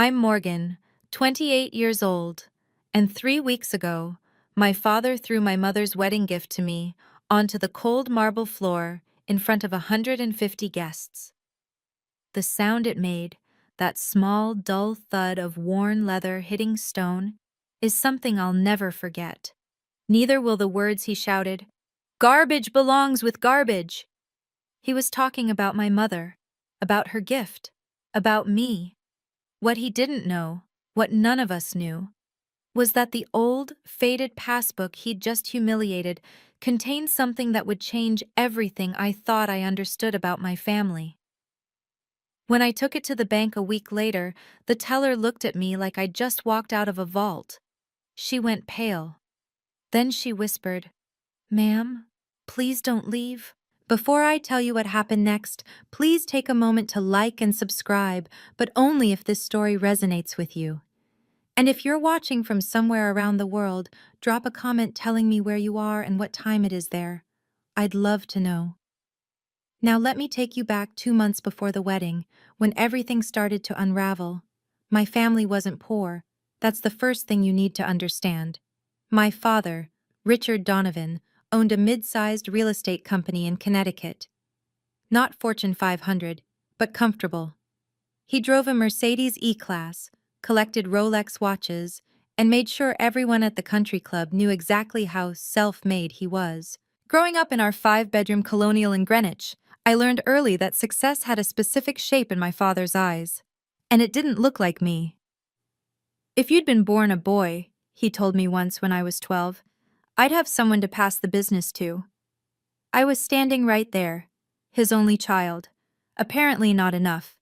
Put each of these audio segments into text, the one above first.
I'm Morgan, 28 years old, and 3 weeks ago, my father threw my mother's wedding gift to me onto the cold marble floor in front of 150 guests. The sound it made, that small, dull thud of worn leather hitting stone, is something I'll never forget. Neither will the words he shouted, "Garbage belongs with garbage." He was talking about my mother, about her gift, about me. What he didn't know, what none of us knew, was that the old, faded passbook he'd just humiliated contained something that would change everything I thought I understood about my family. When I took it to the bank a week later, the teller looked at me like I'd just walked out of a vault. She went pale. Then she whispered, "Ma'am, please don't leave." Before I tell you what happened next, please take a moment to like and subscribe, but only if this story resonates with you. And if you're watching from somewhere around the world, drop a comment telling me where you are and what time it is there. I'd love to know. Now let me take you back 2 months before the wedding, when everything started to unravel. My family wasn't poor. That's the first thing you need to understand. My father, Richard Donovan, owned a mid-sized real estate company in Connecticut. Not Fortune 500, but comfortable. He drove a Mercedes E-Class, collected Rolex watches, and made sure everyone at the country club knew exactly how self-made he was. Growing up in our 5-bedroom colonial in Greenwich, I learned early that success had a specific shape in my father's eyes. And it didn't look like me. "If you'd been born a boy," he told me once when I was 12, "I'd have someone to pass the business to." I was standing right there, his only child. Apparently not enough.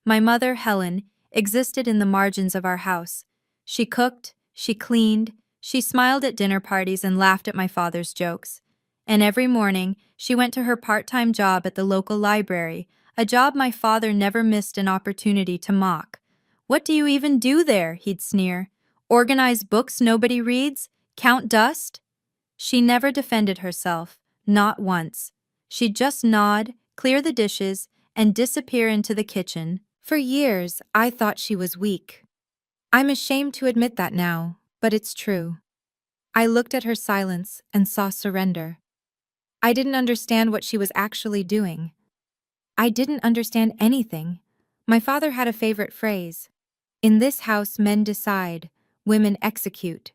My mother, Helen, existed in the margins of our house. She cooked, she cleaned, she smiled at dinner parties and laughed at my father's jokes. And every morning, she went to her part-time job at the local library, a job my father never missed an opportunity to mock. "What do you even do there?" he'd sneer. "Organize books nobody reads? Count dust?" She never defended herself, not once. She'd just nod, clear the dishes, and disappear into the kitchen. For years, I thought she was weak. I'm ashamed to admit that now, but it's true. I looked at her silence and saw surrender. I didn't understand what she was actually doing. I didn't understand anything. My father had a favorite phrase: "In this house, men decide, women execute."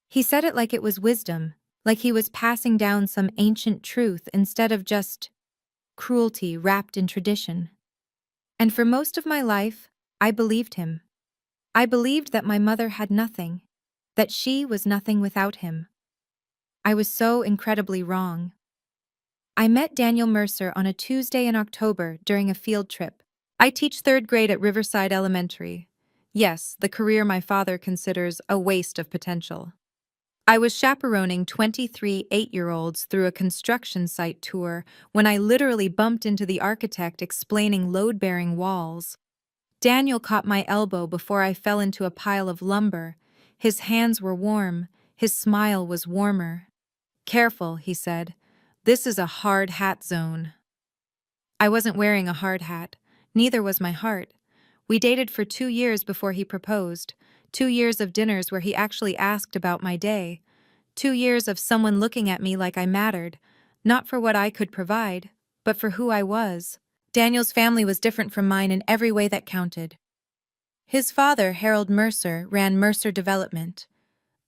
He said it like it was wisdom, like he was passing down some ancient truth instead of just cruelty wrapped in tradition. And for most of my life, I believed him. I believed that my mother had nothing, that she was nothing without him. I was so incredibly wrong. I met Daniel Mercer on a Tuesday in October during a field trip. I teach 3rd grade at Riverside Elementary. Yes, the career my father considers a waste of potential. I was chaperoning 23 8-year-olds through a construction site tour when I literally bumped into the architect explaining load-bearing walls. Daniel caught my elbow before I fell into a pile of lumber. His hands were warm. His smile was warmer. "Careful," he said. "This is a hard hat zone." I wasn't wearing a hard hat. Neither was my heart. We dated for 2 years before he proposed. 2 years of dinners where he actually asked about my day. 2 years of someone looking at me like I mattered, not for what I could provide, but for who I was. Daniel's family was different from mine in every way that counted. His father, Harold Mercer, ran Mercer Development,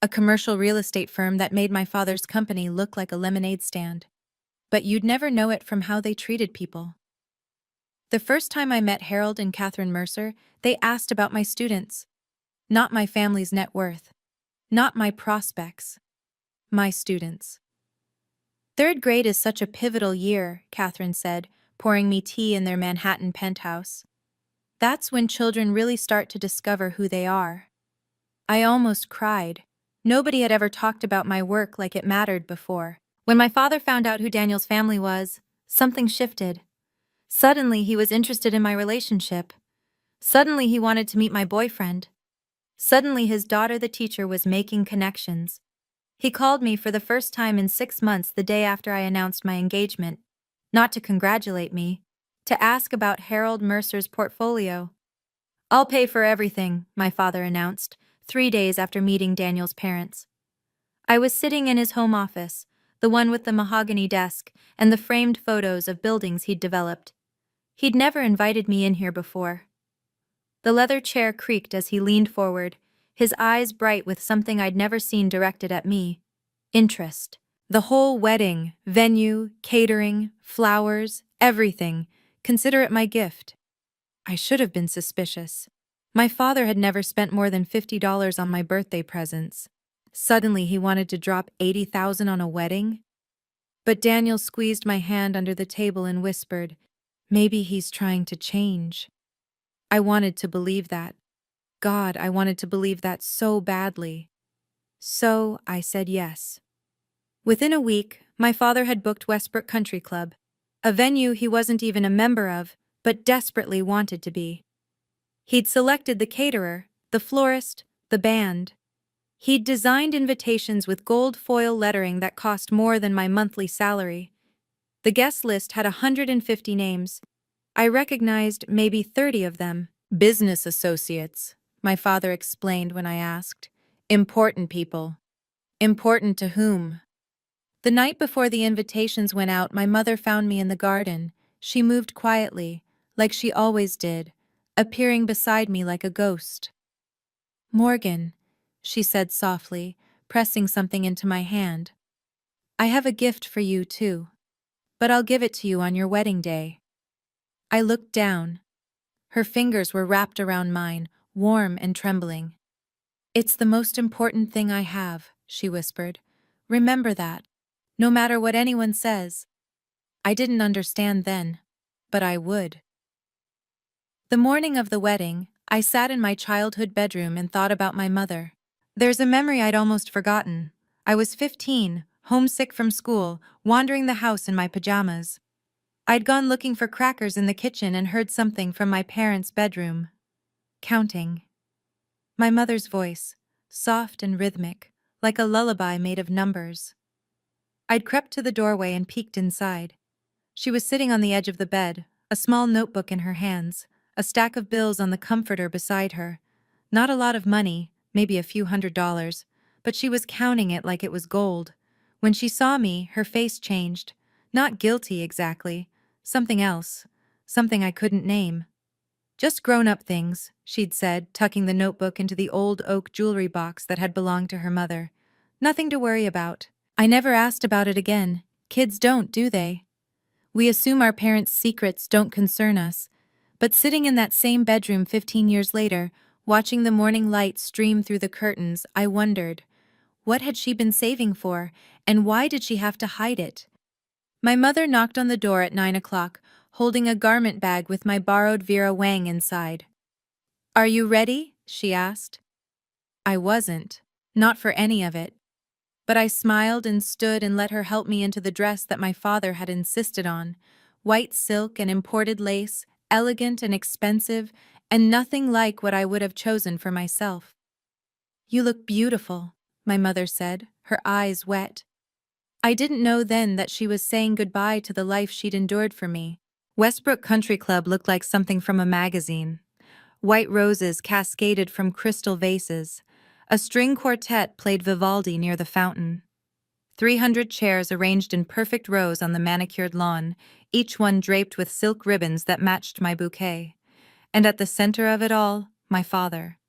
a commercial real estate firm that made my father's company look like a lemonade stand. But you'd never know it from how they treated people. The first time I met Harold and Catherine Mercer, they asked about my students. Not my family's net worth. Not my prospects. My students. "3rd grade is such a pivotal year," Catherine said, pouring me tea in their Manhattan penthouse. "That's when children really start to discover who they are." I almost cried. Nobody had ever talked about my work like it mattered before. When my father found out who Daniel's family was, something shifted. Suddenly, he was interested in my relationship. Suddenly, he wanted to meet my boyfriend. Suddenly, his daughter, the teacher, was making connections. He called me for the first time in 6 months the day after I announced my engagement, not to congratulate me, to ask about Harold Mercer's portfolio. I'll pay for everything, my father announced, 3 days after meeting Daniel's parents. I was sitting in his home office, the one with the mahogany desk and the framed photos of buildings he'd developed. He'd never invited me in here before. The leather chair creaked as he leaned forward, his eyes bright with something I'd never seen directed at me: interest. The whole wedding, venue, catering, flowers, everything. Consider it my gift. I should have been suspicious. My father had never spent more than $50 on my birthday presents. Suddenly he wanted to drop $80,000 on a wedding? But Daniel squeezed my hand under the table and whispered, "Maybe he's trying to change." I wanted to believe that. God, I wanted to believe that so badly. So I said yes. Within a week, my father had booked Westbrook Country Club, a venue he wasn't even a member of, but desperately wanted to be. He'd selected the caterer, the florist, the band. He'd designed invitations with gold foil lettering that cost more than my monthly salary. The guest list had 150 names. I recognized maybe 30 of them. Business associates, my father explained when I asked. Important people. Important to whom? The night before the invitations went out, my mother found me in the garden. She moved quietly, like she always did, appearing beside me like a ghost. "Morgan," she said softly, pressing something into my hand. "I have a gift for you, too. But I'll give it to you on your wedding day." I looked down. Her fingers were wrapped around mine, warm and trembling. "It's the most important thing I have," she whispered. "Remember that. No matter what anyone says." I didn't understand then, but I would. The morning of the wedding, I sat in my childhood bedroom and thought about my mother. There's a memory I'd almost forgotten. I was 15, homesick from school, wandering the house in my pajamas. I'd gone looking for crackers in the kitchen and heard something from my parents' bedroom. Counting. My mother's voice, soft and rhythmic, like a lullaby made of numbers. I'd crept to the doorway and peeked inside. She was sitting on the edge of the bed, a small notebook in her hands, a stack of bills on the comforter beside her. Not a lot of money, maybe a few $100s, but she was counting it like it was gold. When she saw me, her face changed. Not guilty exactly. Something else. Something I couldn't name. "Just grown-up things," she'd said, tucking the notebook into the old oak jewelry box that had belonged to her mother. "Nothing to worry about." I never asked about it again. Kids don't, do they? We assume our parents' secrets don't concern us. But sitting in that same bedroom 15 years later, watching the morning light stream through the curtains, I wondered, what had she been saving for, and why did she have to hide it? My mother knocked on the door at 9 o'clock, holding a garment bag with my borrowed Vera Wang inside. "Are you ready?" she asked. I wasn't. Not for any of it. But I smiled and stood and let her help me into the dress that my father had insisted on. White silk and imported lace, elegant and expensive, and nothing like what I would have chosen for myself. "You look beautiful," my mother said, her eyes wet. I didn't know then that she was saying goodbye to the life she'd endured for me. Westbrook Country Club looked like something from a magazine. White roses cascaded from crystal vases. A string quartet played Vivaldi near the fountain. 300 chairs arranged in perfect rows on the manicured lawn, each one draped with silk ribbons that matched my bouquet. And at the center of it all, my father.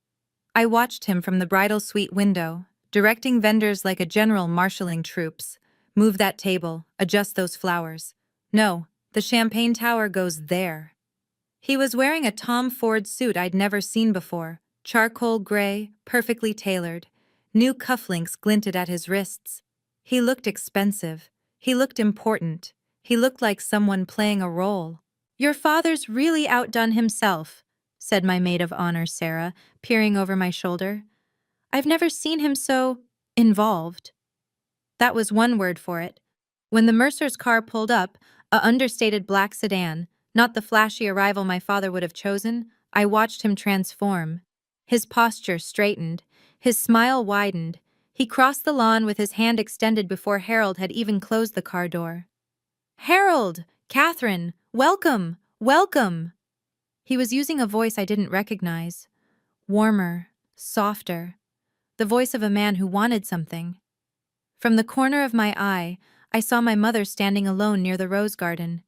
I watched him from the bridal suite window, directing vendors like a general marshalling troops. "Move that table, adjust those flowers. No, the champagne tower goes there." He was wearing a Tom Ford suit I'd never seen before, charcoal gray, perfectly tailored. New cufflinks glinted at his wrists. He looked expensive. He looked important. He looked like someone playing a role. "Your father's really outdone himself," said my maid of honor, Sarah, peering over my shoulder. "I've never seen him so involved." That was one word for it. When the Mercer's car pulled up, a understated black sedan, not the flashy arrival my father would have chosen, I watched him transform. His posture straightened. His smile widened. He crossed the lawn with his hand extended before Harold had even closed the car door. "Harold! Catherine! Welcome! Welcome!" He was using a voice I didn't recognize. Warmer, softer. The voice of a man who wanted something. From the corner of my eye, I saw my mother standing alone near the rose garden.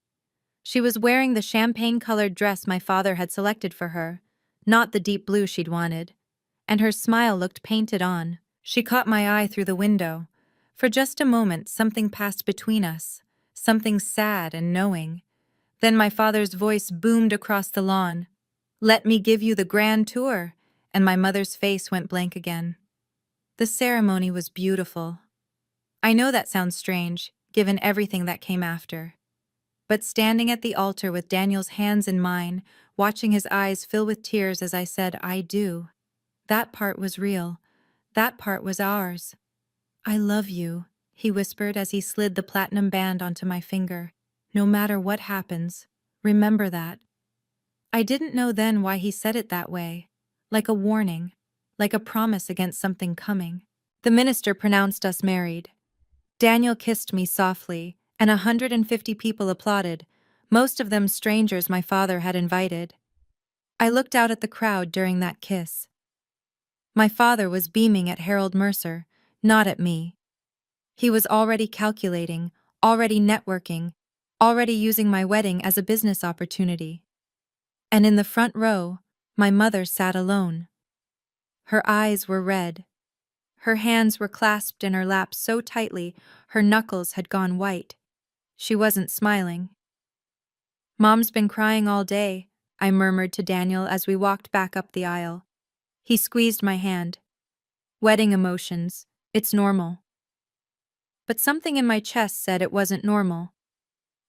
She was wearing the champagne-colored dress my father had selected for her, not the deep blue she'd wanted. And her smile looked painted on. She caught my eye through the window. For just a moment, something passed between us, something sad and knowing. Then my father's voice boomed across the lawn. "Let me give you the grand tour," and my mother's face went blank again. The ceremony was beautiful. I know that sounds strange, given everything that came after. But standing at the altar with Daniel's hands in mine, watching his eyes fill with tears as I said, "I do," that part was real. That part was ours. "I love you," he whispered as he slid the platinum band onto my finger. "No matter what happens, remember that." I didn't know then why he said it that way. Like a warning. Like a promise against something coming. The minister pronounced us married. Daniel kissed me softly, and 150 people applauded, most of them strangers my father had invited. I looked out at the crowd during that kiss. My father was beaming at Harold Mercer, not at me. He was already calculating, already networking, already using my wedding as a business opportunity. And in the front row, my mother sat alone. Her eyes were red. Her hands were clasped in her lap so tightly her knuckles had gone white. She wasn't smiling. "Mom's been crying all day," I murmured to Daniel as we walked back up the aisle. He squeezed my hand. "Wedding emotions. It's normal." But something in my chest said it wasn't normal.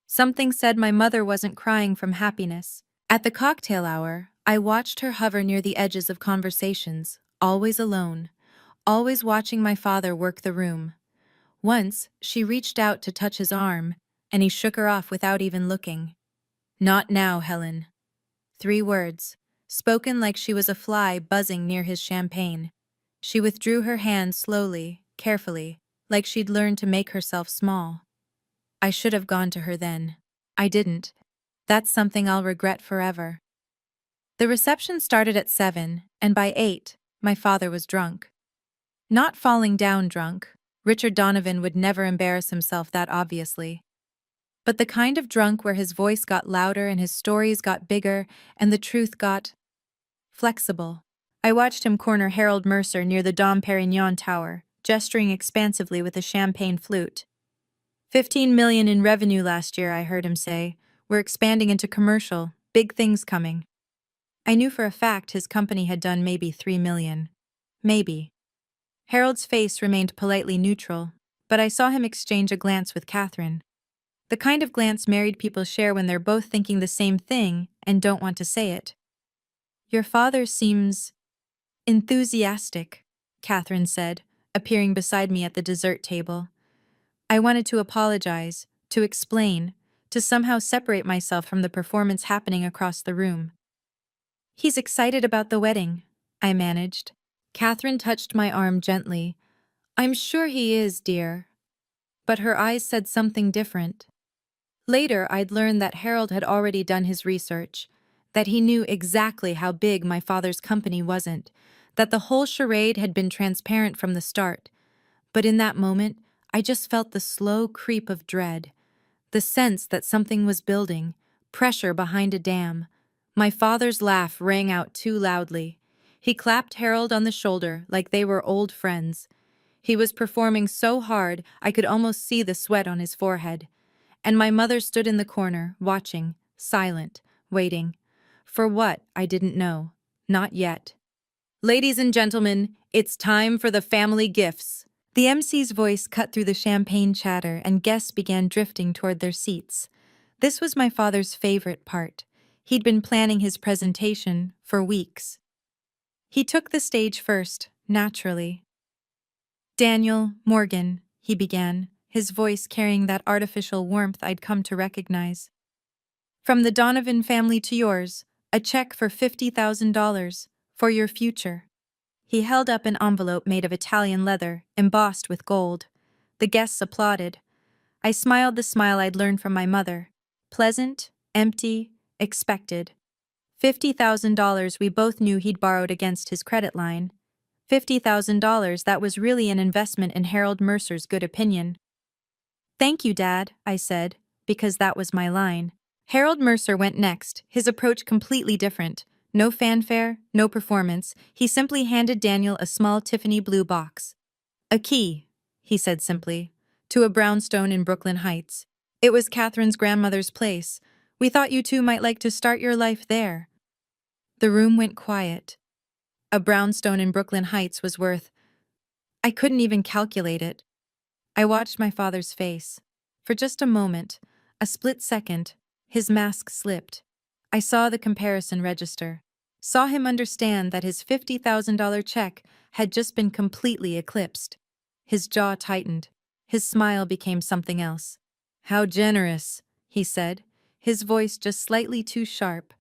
Something said my mother wasn't crying from happiness. At the cocktail hour, I watched her hover near the edges of conversations, always alone, always watching my father work the room. Once, she reached out to touch his arm, and he shook her off without even looking. "Not now, Helen." 3 words, spoken like she was a fly buzzing near his champagne. She withdrew her hand slowly, carefully, like she'd learned to make herself small. I should have gone to her then. I didn't. That's something I'll regret forever. The reception started at 7, and by 8, my father was drunk. Not falling down drunk. Richard Donovan would never embarrass himself that obviously. But the kind of drunk where his voice got louder and his stories got bigger and the truth got flexible. I watched him corner Harold Mercer near the Dom Perignon Tower, gesturing expansively with a champagne flute. 15 million in revenue last year, I heard him say. We're expanding into commercial, big things coming. I knew for a fact his company had done maybe 3 million. Maybe. Harold's face remained politely neutral, but I saw him exchange a glance with Catherine. The kind of glance married people share when they're both thinking the same thing and don't want to say it. "Your father seems enthusiastic," Catherine said, appearing beside me at the dessert table. I wanted to apologize, to explain, to somehow separate myself from the performance happening across the room. "He's excited about the wedding," I managed. Catherine touched my arm gently. "I'm sure he is, dear." But her eyes said something different. Later, I'd learned that Harold had already done his research, that he knew exactly how big my father's company wasn't, that the whole charade had been transparent from the start. But in that moment, I just felt the slow creep of dread, the sense that something was building, pressure behind a dam. My father's laugh rang out too loudly. He clapped Harold on the shoulder like they were old friends. He was performing so hard I could almost see the sweat on his forehead. And my mother stood in the corner, watching, silent, waiting. For what, I didn't know. Not yet. "Ladies and gentlemen, it's time for the family gifts." The MC's voice cut through the champagne chatter and guests began drifting toward their seats. This was my father's favorite part. He'd been planning his presentation for weeks. He took the stage first, naturally. "Daniel, Morgan," he began, his voice carrying that artificial warmth I'd come to recognize. "From the Donovan family to yours, a check for $50,000 for your future." He held up an envelope made of Italian leather, embossed with gold. The guests applauded. I smiled the smile I'd learned from my mother. Pleasant, empty, expected. $50,000 we both knew he'd borrowed against his credit line. $50,000 that was really an investment in Harold Mercer's good opinion. "Thank you, Dad," I said, because that was my line. Harold Mercer went next, his approach completely different. No fanfare, no performance. He simply handed Daniel a small Tiffany blue box. "A key," he said simply, "to a brownstone in Brooklyn Heights. It was Catherine's grandmother's place. We thought you two might like to start your life there." The room went quiet. A brownstone in Brooklyn Heights was worth— I couldn't even calculate it. I watched my father's face. For just a moment, a split second, his mask slipped. I saw the comparison register. Saw him understand that his $50,000 check had just been completely eclipsed. His jaw tightened. His smile became something else. "How generous," he said, his voice just slightly too sharp.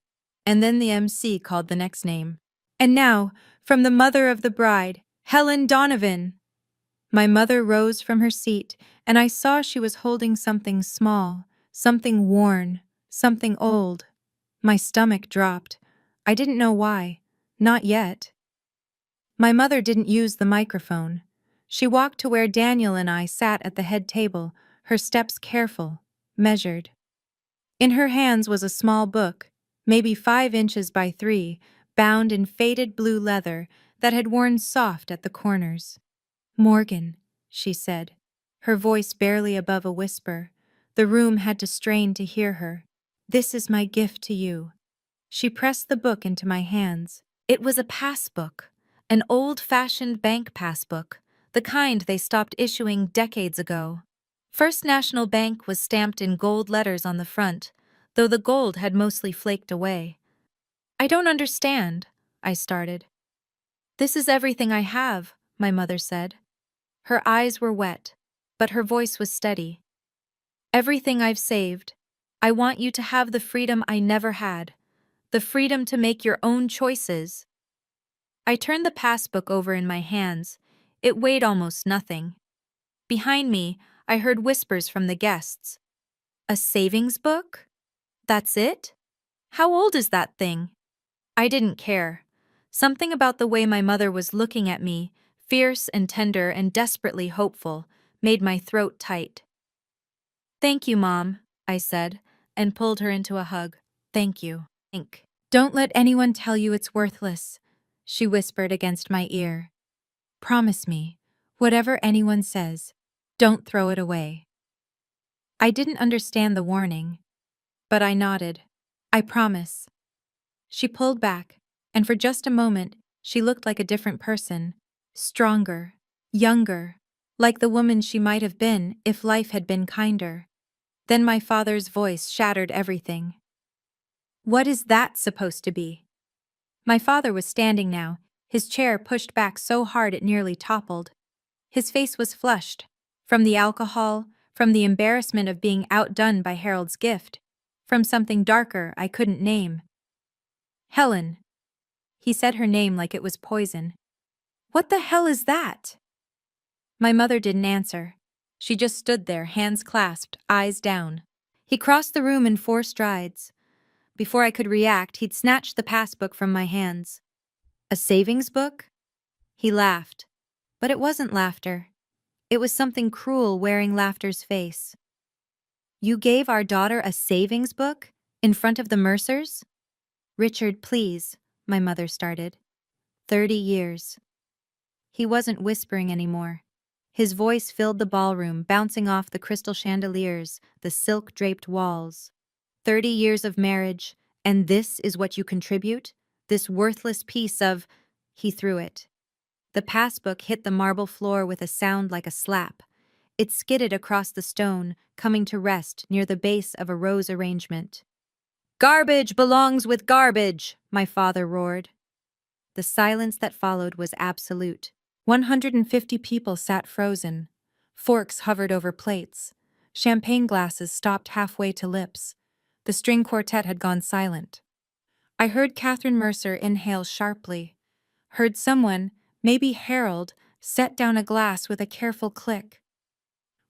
And then the MC called the next name. "And now, from the mother of the bride, Helen Donovan." My mother rose from her seat, and I saw she was holding something small, something worn, something old. My stomach dropped. I didn't know why. Not yet. My mother didn't use the microphone. She walked to where Daniel and I sat at the head table, her steps careful, measured. In her hands was a small book, maybe 5 inches by 3, bound in faded blue leather that had worn soft at the corners. "Morgan," she said, her voice barely above a whisper. The room had to strain to hear her. "This is my gift to you." She pressed the book into my hands. It was a passbook, an old-fashioned bank passbook, the kind they stopped issuing decades ago. First National Bank was stamped in gold letters on the front, though the gold had mostly flaked away. "I don't understand," I started. "This is everything I have," my mother said. Her eyes were wet, but her voice was steady. "Everything I've saved. I want you to have the freedom I never had, the freedom to make your own choices." I turned the passbook over in my hands. It weighed almost nothing. Behind me, I heard whispers from the guests. "A savings book? That's it? How old is that thing?" I didn't care. Something about the way my mother was looking at me, fierce and tender and desperately hopeful, made my throat tight. "Thank you, Mom," I said, and pulled her into a hug. "Thank you." "Don't let anyone tell you it's worthless," she whispered against my ear. "Promise me, whatever anyone says, don't throw it away." I didn't understand the warning, but I nodded. "I promise." She pulled back, and for just a moment, she looked like a different person. Stronger, younger, like the woman she might have been if life had been kinder. Then my father's voice shattered everything. "What is that supposed to be?" My father was standing now, his chair pushed back so hard it nearly toppled. His face was flushed, from the alcohol, from the embarrassment of being outdone by Harold's gift, from something darker I couldn't name. "Helen." He said her name like it was poison. "What the hell is that?" My mother didn't answer. She just stood there, hands clasped, eyes down. He crossed the room in 4 strides. Before I could react, he'd snatched the passbook from my hands. "A savings book?" He laughed. But it wasn't laughter. It was something cruel wearing laughter's face. "You gave our daughter a savings book? In front of the Mercers?" "Richard, please," my mother started. 30 years. He wasn't whispering anymore. His voice filled the ballroom, bouncing off the crystal chandeliers, the silk-draped walls. 30 years of marriage, and this is what you contribute? This worthless piece of— He threw it. The passbook hit the marble floor with a sound like a slap. It skidded across the stone, coming to rest near the base of a rose arrangement. "Garbage belongs with garbage," my father roared. The silence that followed was absolute. 150 people sat frozen. Forks hovered over plates. Champagne glasses stopped halfway to lips. The string quartet had gone silent. I heard Catherine Mercer inhale sharply. Heard someone, maybe Harold, set down a glass with a careful click.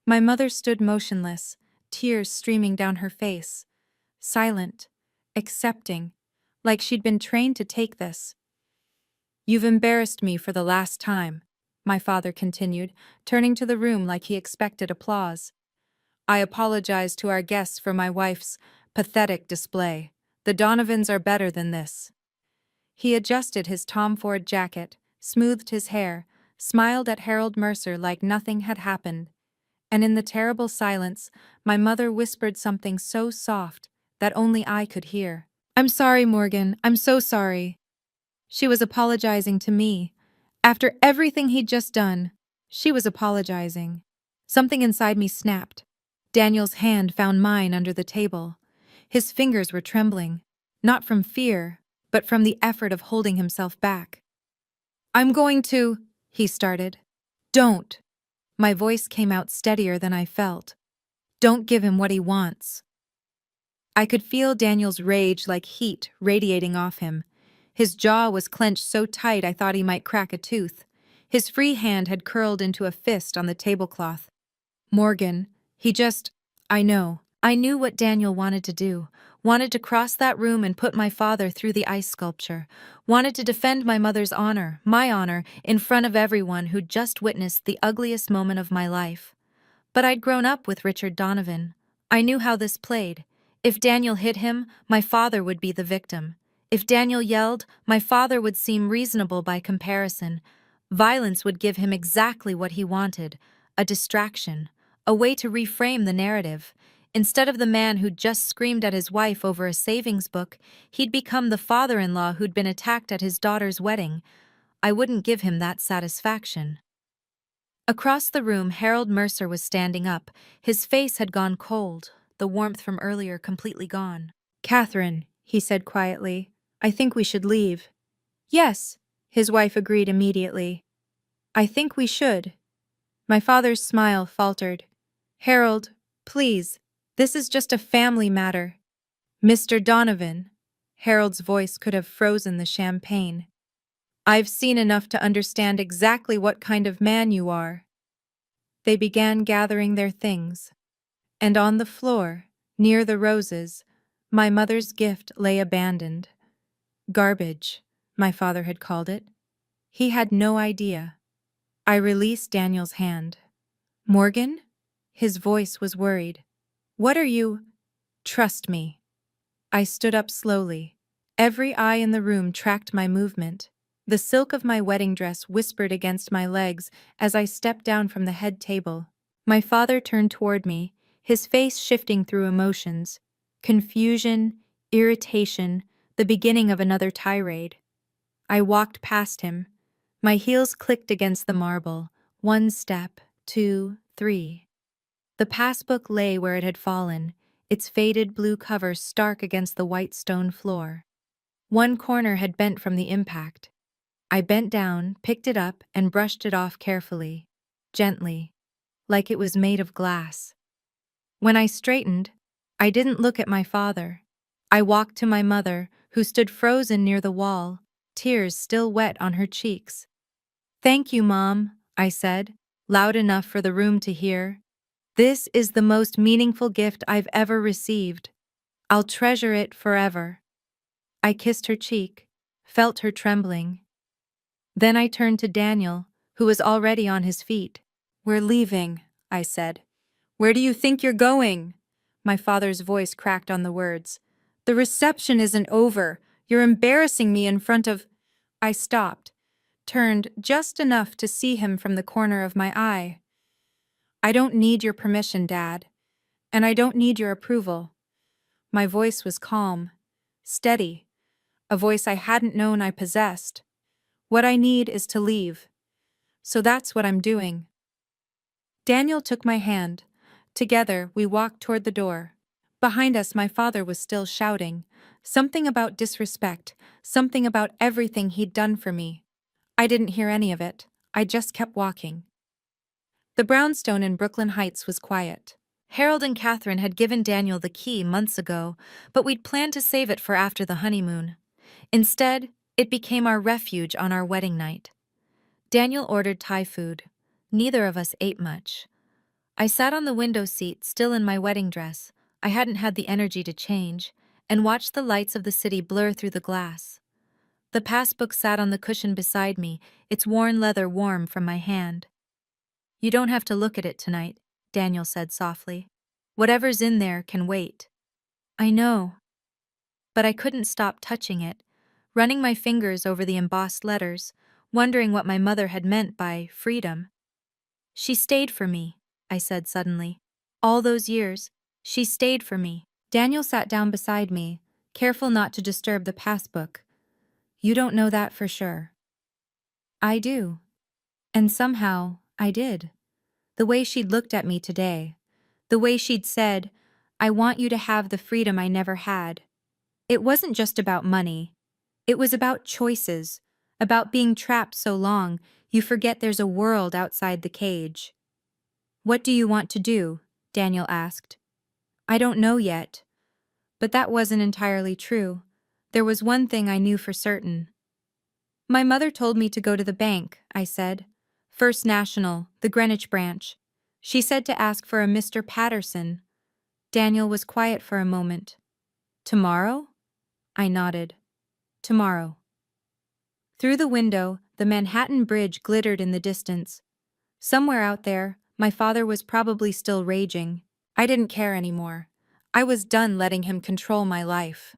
My mother stood motionless, tears streaming down her face. Silent, accepting, like she'd been trained to take this. "You've embarrassed me for the last time," my father continued, turning to the room like he expected applause. "I apologize to our guests for my wife's pathetic display. The Donovans are better than this." He adjusted his Tom Ford jacket, smoothed his hair, smiled at Harold Mercer like nothing had happened. And in the terrible silence, my mother whispered something so soft that only I could hear. "I'm sorry, Morgan. I'm so sorry." She was apologizing to me. After everything he'd just done, she was apologizing. Something inside me snapped. Daniel's hand found mine under the table. His fingers were trembling, not from fear, but from the effort of holding himself back. "I'm going to," he started. "Don't." My voice came out steadier than I felt. "Don't give him what he wants." I could feel Daniel's rage like heat radiating off him. His jaw was clenched so tight I thought he might crack a tooth. His free hand had curled into a fist on the tablecloth. "Morgan, I know. I knew what Daniel wanted to do. Wanted to cross that room and put my father through the ice sculpture. Wanted to defend my mother's honor, my honor, in front of everyone who'd just witnessed the ugliest moment of my life. But I'd grown up with Richard Donovan. I knew how this played. If Daniel hit him, my father would be the victim. If Daniel yelled, my father would seem reasonable by comparison. Violence would give him exactly what he wanted, a distraction, a way to reframe the narrative. Instead of the man who'd just screamed at his wife over a savings book, he'd become the father-in-law who'd been attacked at his daughter's wedding. I wouldn't give him that satisfaction. Across the room, Harold Mercer was standing up. His face had gone cold, the warmth from earlier completely gone. "Catherine," he said quietly, "I think we should leave." "Yes," his wife agreed immediately. "I think we should." My father's smile faltered. "Harold, please, this is just a family matter." "Mr. Donovan," Harold's voice could have frozen the champagne. "I've seen enough to understand exactly what kind of man you are." They began gathering their things. And on the floor, near the roses, my mother's gift lay abandoned. Garbage, my father had called it. He had no idea. I released Daniel's hand. "Morgan?" His voice was worried. "What are you—" "Trust me." I stood up slowly. Every eye in the room tracked my movement. The silk of my wedding dress whispered against my legs as I stepped down from the head table. My father turned toward me, his face shifting through emotions. Confusion, irritation, the beginning of another tirade. I walked past him. My heels clicked against the marble. 1 step, 2, 3. The passbook lay where it had fallen, its faded blue cover stark against the white stone floor. One corner had bent from the impact. I bent down, picked it up, and brushed it off carefully, gently, like it was made of glass. When I straightened, I didn't look at my father. I walked to my mother, who stood frozen near the wall, tears still wet on her cheeks. "Thank you, Mom," I said, loud enough for the room to hear. "This is the most meaningful gift I've ever received. I'll treasure it forever." I kissed her cheek, felt her trembling. Then I turned to Daniel, who was already on his feet. "We're leaving," I said. "Where do you think you're going?" My father's voice cracked on the words. "The reception isn't over. You're embarrassing me in front of—" I stopped, turned just enough to see him from the corner of my eye. "I don't need your permission, Dad. And I don't need your approval." My voice was calm, steady, a voice I hadn't known I possessed. "What I need is to leave. So that's what I'm doing." Daniel took my hand. Together, we walked toward the door. Behind us, my father was still shouting. Something about disrespect, something about everything he'd done for me. I didn't hear any of it. I just kept walking. The brownstone in Brooklyn Heights was quiet. Harold and Catherine had given Daniel the key months ago, but we'd planned to save it for after the honeymoon. Instead, it became our refuge on our wedding night. Daniel ordered Thai food. Neither of us ate much. I sat on the window seat, still in my wedding dress. I hadn't had the energy to change, and watched the lights of the city blur through the glass. The passbook sat on the cushion beside me, its worn leather warm from my hand. "You don't have to look at it tonight," Daniel said softly. "Whatever's in there can wait." "I know." But I couldn't stop touching it, running my fingers over the embossed letters, wondering what my mother had meant by freedom. "She stayed for me," I said suddenly. "All those years, she stayed for me." Daniel sat down beside me, careful not to disturb the passbook. "You don't know that for sure." "I do." And somehow, I did. The way she'd looked at me today. The way she'd said, "I want you to have the freedom I never had." It wasn't just about money. It was about choices, about being trapped so long you forget there's a world outside the cage. "What do you want to do?" Daniel asked. "I don't know yet." But that wasn't entirely true. There was one thing I knew for certain. "My mother told me to go to the bank," I said. "First National, the Greenwich branch. She said to ask for a Mr. Patterson." Daniel was quiet for a moment. "Tomorrow?" I nodded. "Tomorrow." Through the window, the Manhattan Bridge glittered in the distance. Somewhere out there, my father was probably still raging. I didn't care anymore. I was done letting him control my life.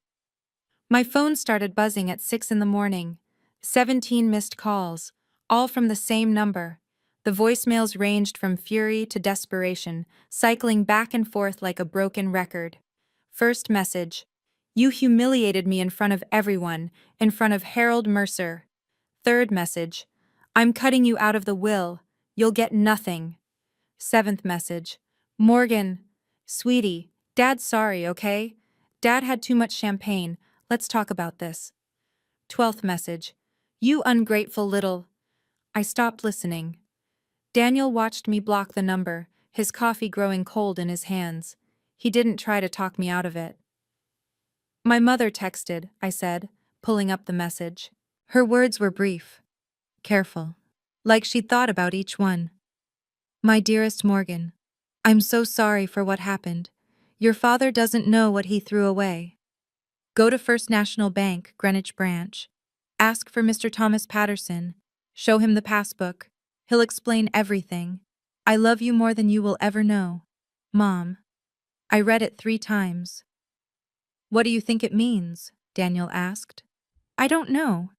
My phone started buzzing at 6 in the morning. 17 missed calls, all from the same number. The voicemails ranged from fury to desperation, cycling back and forth like a broken record. First message: "You humiliated me in front of everyone, in front of Harold Mercer." Third message: "I'm cutting you out of the will. You'll get nothing." Seventh message: "Morgan, sweetie, Dad's sorry, okay? Dad had too much champagne. Let's talk about this." 12th message: "You ungrateful little—" I stopped listening. Daniel watched me block the number, his coffee growing cold in his hands. He didn't try to talk me out of it. "My mother texted," I said, pulling up the message. Her words were brief, careful, like she'd thought about each one. "My dearest Morgan, I'm so sorry for what happened. Your father doesn't know what he threw away. Go to First National Bank, Greenwich branch. Ask for Mr. Thomas Patterson. Show him the passbook. He'll explain everything. I love you more than you will ever know. Mom." I read it 3 times. "What do you think it means?" Daniel asked. "I don't know."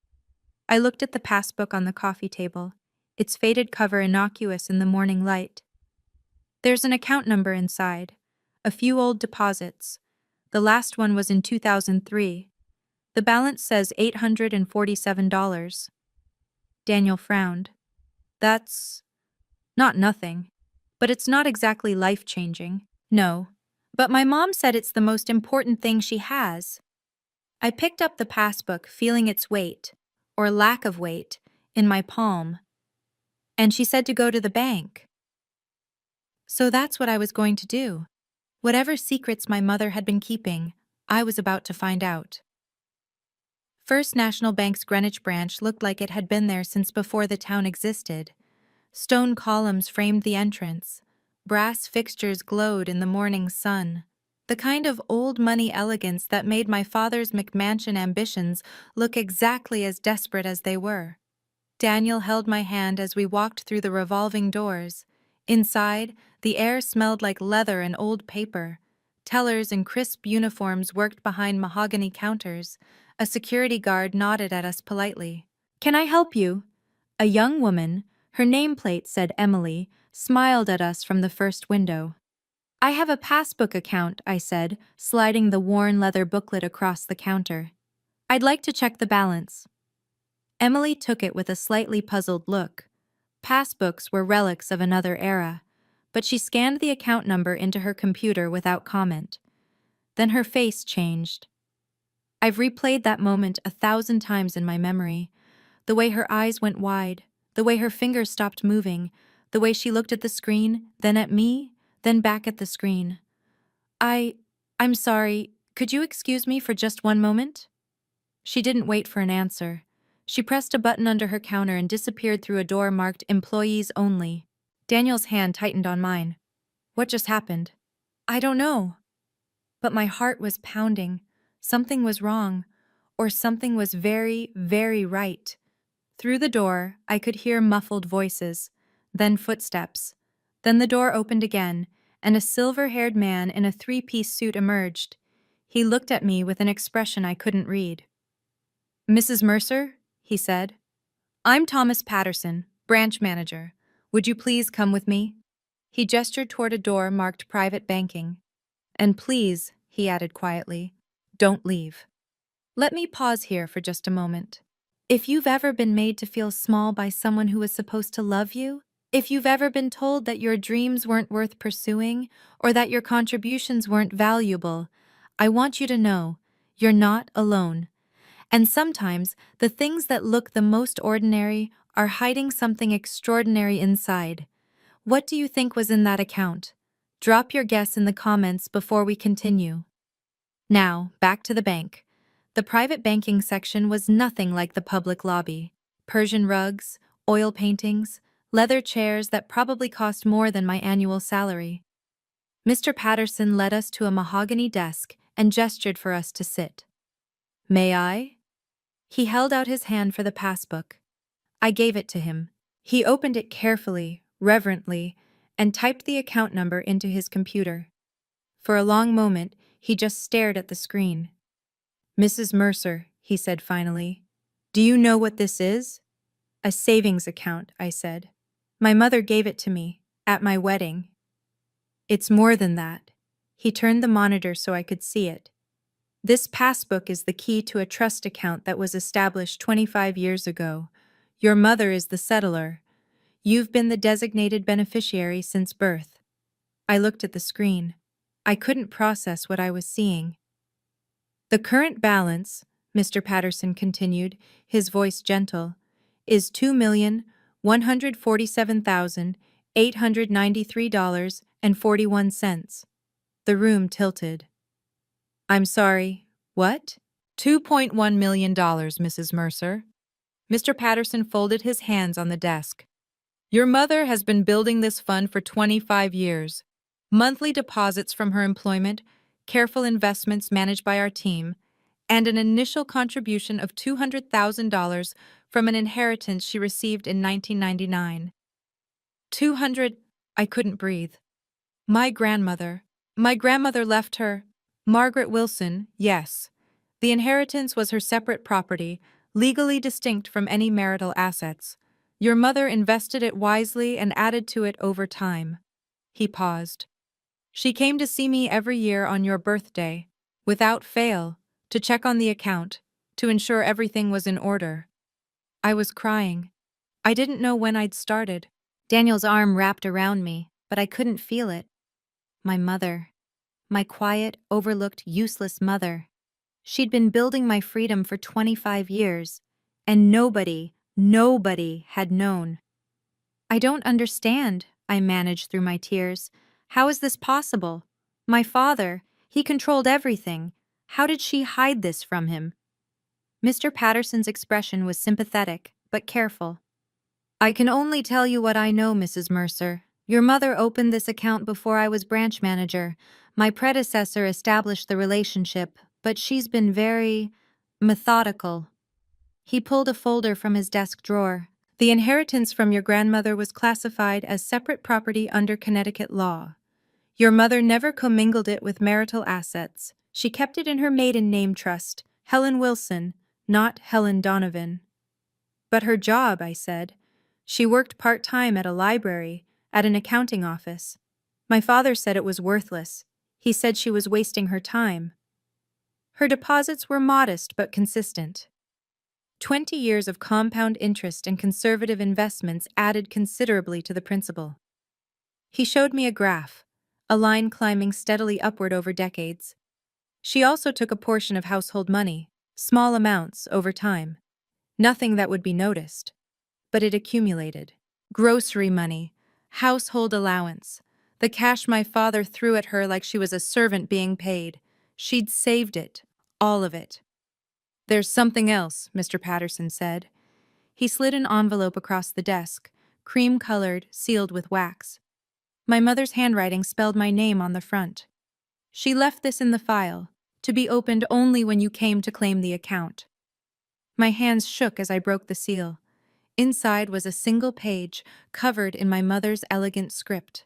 I looked at the passbook on the coffee table, its faded cover innocuous in the morning light. There's an account number inside, a few old deposits. The last one was in 2003. The balance says $847. Daniel frowned. "That's not nothing. But it's not exactly life-changing." "No. But my mom said it's the most important thing she has." I picked up the passbook, feeling its weight, or lack of weight, in my palm. "And she said to go to the bank." So that's what I was going to do. Whatever secrets my mother had been keeping, I was about to find out. First National Bank's Greenwich branch looked like it had been there since before the town existed. Stone columns framed the entrance. Brass fixtures glowed in the morning sun. The kind of old money elegance that made my father's McMansion ambitions look exactly as desperate as they were. Daniel held my hand as we walked through the revolving doors. Inside, the air smelled like leather and old paper. Tellers in crisp uniforms worked behind mahogany counters. A security guard nodded at us politely. "Can I help you?" A young woman, her nameplate said Emily, smiled at us from the first window. "I have a Passbook account," I said, sliding the worn leather booklet across the counter. "I'd like to check the balance." Emily took it with a slightly puzzled look. Passbooks were relics of another era, but she scanned the account number into her computer without comment. Then her face changed. I've replayed that moment 1,000 times in my memory. The way her eyes went wide, the way her fingers stopped moving, the way she looked at the screen, then at me, then back at the screen. I'm sorry, could you excuse me for just one moment?" She didn't wait for an answer. She pressed a button under her counter and disappeared through a door marked "Employees Only." Daniel's hand tightened on mine. "What just happened?" "I don't know." But my heart was pounding. Something was wrong, or something was very, very right. Through the door, I could hear muffled voices, then footsteps. Then the door opened again, and a silver-haired man in a three-piece suit emerged. He looked at me with an expression I couldn't read. "Mrs. Mercer?" he said. "I'm Thomas Patterson, branch manager. Would you please come with me?" He gestured toward a door marked Private Banking. "And please," he added quietly, "don't leave." Let me pause here for just a moment. If you've ever been made to feel small by someone who was supposed to love you, if you've ever been told that your dreams weren't worth pursuing or that your contributions weren't valuable, I want you to know you're not alone. And sometimes the things that look the most ordinary are hiding something extraordinary inside. What do you think was in that account? Drop your guess in the comments before we continue. Now, back to the bank. The private banking section was nothing like the public lobby. Persian rugs, oil paintings, leather chairs that probably cost more than my annual salary. Mr. Patterson led us to a mahogany desk and gestured for us to sit. "May I?" He held out his hand for the passbook. I gave it to him. He opened it carefully, reverently, and typed the account number into his computer. For a long moment, he just stared at the screen. "Mrs. Mercer," he said finally, "do you know what this is?" "A savings account," I said. "My mother gave it to me, at my wedding." "It's more than that." He turned the monitor so I could see it. "This passbook is the key to a trust account that was established 25 years ago. Your mother is the settlor. You've been the designated beneficiary since birth." I looked at the screen. I couldn't process what I was seeing. "The current balance," Mr. Patterson continued, his voice gentle, "is $2,147,893.41. The room tilted. "I'm sorry, what?" $2.1 million, Mrs. Mercer. Mr. Patterson folded his hands on the desk. "Your mother has been building this fund for 25 years. Monthly deposits from her employment, careful investments managed by our team, and an initial contribution of $200,000 from an inheritance she received in 1999. 200, I couldn't breathe. My grandmother left her, Margaret Wilson, yes. The inheritance was her separate property, legally distinct from any marital assets. Your mother invested it wisely and added to it over time." He paused. "She came to see me every year on your birthday, without fail, to check on the account, to ensure everything was in order." I was crying. I didn't know when I'd started. Daniel's arm wrapped around me, but I couldn't feel it. My mother. My quiet, overlooked, useless mother. She'd been building my freedom for 25 years, and nobody had known. "I don't understand," I managed through my tears. "How is this possible? My father, he controlled everything. How did she hide this from him?" Mr. Patterson's expression was sympathetic, but careful. "I can only tell you what I know, Mrs. Mercer. Your mother opened this account before I was branch manager. My predecessor established the relationship, but she's been very methodical." He pulled a folder from his desk drawer. "The inheritance from your grandmother was classified as separate property under Connecticut law. Your mother never commingled it with marital assets. She kept it in her maiden name trust, Helen Wilson, not Helen Donovan." "But her job," I said. "She worked part-time at a library, at an accounting office. My father said it was worthless. He said she was wasting her time." "Her deposits were modest but consistent. 20 years of compound interest and conservative investments added considerably to the principal." He showed me a graph, a line climbing steadily upward over decades. "She also took a portion of household money, small amounts, over time. Nothing that would be noticed. But it accumulated. Grocery money, household allowance, the cash my father threw at her like she was a servant being paid. She'd saved it, all of it." "There's something else," Mr. Patterson said. He slid an envelope across the desk, cream-colored, sealed with wax. My mother's handwriting spelled my name on the front. "She left this in the file, to be opened only when you came to claim the account. My hands shook as I broke the seal. Inside was a single page covered in my mother's elegant script.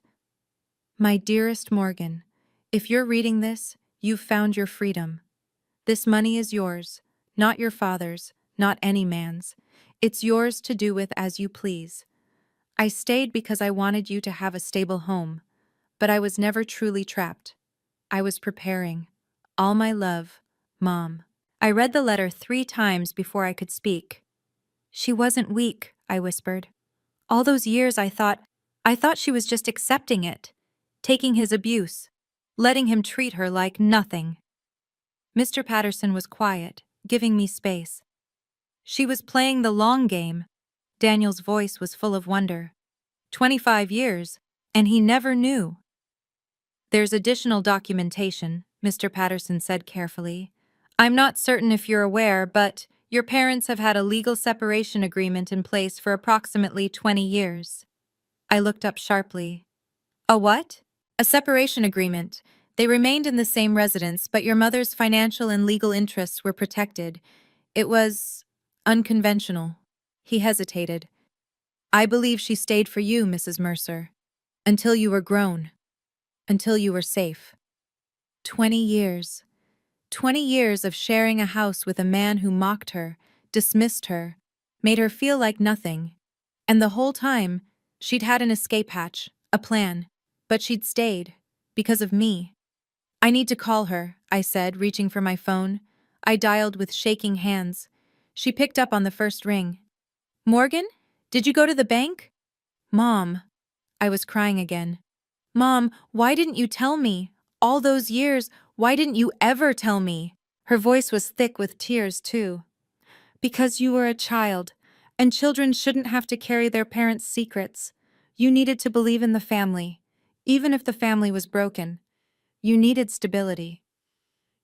My dearest Morgan, if you're reading this, you've found your freedom. This money is yours, not your father's, not any man's. It's yours to do with as you please. I stayed because I wanted you to have a stable home, but I was never truly trapped. I was preparing. All my love, Mom. I read the letter 3 times before I could speak. She wasn't weak, I whispered. All those years I thought she was just accepting it, taking his abuse, letting him treat her like nothing. Mr. Patterson was quiet, giving me space. She was playing the long game. Daniel's voice was full of wonder. 25 years, and he never knew. There's additional documentation, Mr. Patterson said carefully. I'm not certain if you're aware, but your parents have had a legal separation agreement in place for approximately 20 years. I looked up sharply. A what? A separation agreement. They remained in the same residence, but your mother's financial and legal interests were protected. It was unconventional. He hesitated. I believe she stayed for you, Mrs. Mercer, until you were grown, until you were safe. 20 years. 20 years of sharing a house with a man who mocked her, dismissed her, made her feel like nothing. And the whole time, she'd had an escape hatch, a plan, but she'd stayed, because of me. I need to call her, I said, reaching for my phone. I dialed with shaking hands. She picked up on the first ring. Morgan? Did you go to the bank? Mom. I was crying again. Mom, why didn't you tell me? All those years, why didn't you ever tell me? Her voice was thick with tears, too. Because you were a child, and children shouldn't have to carry their parents' secrets. You needed to believe in the family, even if the family was broken. You needed stability.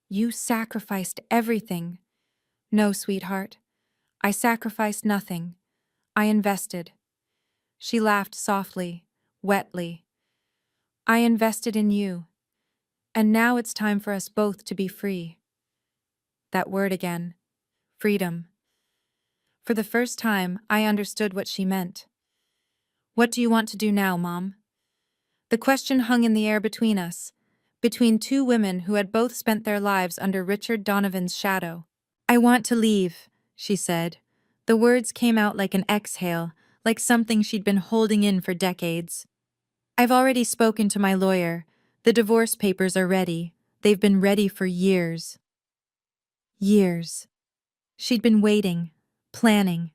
You sacrificed everything. No, sweetheart. I sacrificed nothing. I invested. She laughed softly, wetly. I invested in you. And now it's time for us both to be free. That word again. Freedom. For the first time, I understood what she meant. What do you want to do now, Mom? The question hung in the air between us, between 2 women who had both spent their lives under Richard Donovan's shadow. I want to leave, she said. The words came out like an exhale, like something she'd been holding in for decades. I've already spoken to my lawyer. The divorce papers are ready. They've been ready for years. Years. She'd been waiting, planning,